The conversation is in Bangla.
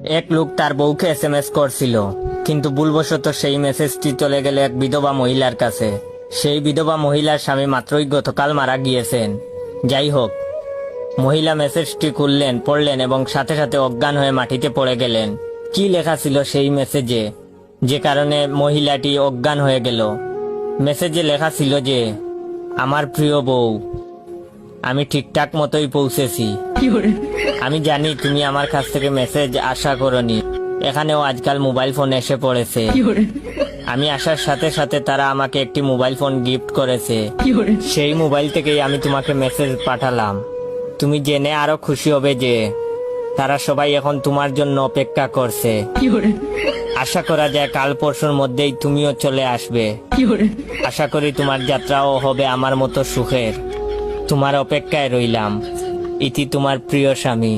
এক লোক তার বউকে এসএমএস করছিল, কিন্তু ভুলবশত সেই মেসেজটি চলে গেল এক বিধবা মহিলার কাছে। সেই বিধবা মহিলার স্বামী মাত্রই গতকাল মারা গিয়েছেন। যাই হোক, মহিলা মেসেজটি খুললেন, পড়লেন এবং সাথে সাথে অজ্ঞান হয়ে মাটিতে পড়ে গেলেন। কি লেখা ছিল সেই মেসেজে, যে কারণে মহিলাটি অজ্ঞান হয়ে গেল? মেসেজে লেখা ছিল যে, আমার প্রিয় বউ, আমি ঠিকঠাক মতোই পৌঁছেছি। আমি জানি তুমি আমার কাছ থেকে মেসেজ আশা করনি। এখানেও আজকাল মোবাইল ফোন এসে পড়েছে। আমি আসার সাথে সাথে তারা আমাকে একটি মোবাইল ফোন গিফট করেছে। সেই মোবাইল থেকেই আমি তোমাকে মেসেজ পাঠালাম। তুমি জেনে আরো খুশি হবে যে তারা সবাই এখন তোমার জন্য অপেক্ষা করছে। আশা করা যায় কাল পরশুর মধ্যেই তুমিও চলে আসবে। আশা করি তোমার যাত্রাও হবে আমার মতো সুখের। তোমার অপেক্ষায় রইলাম। ইতি তোমার প্রিয় স্বামী।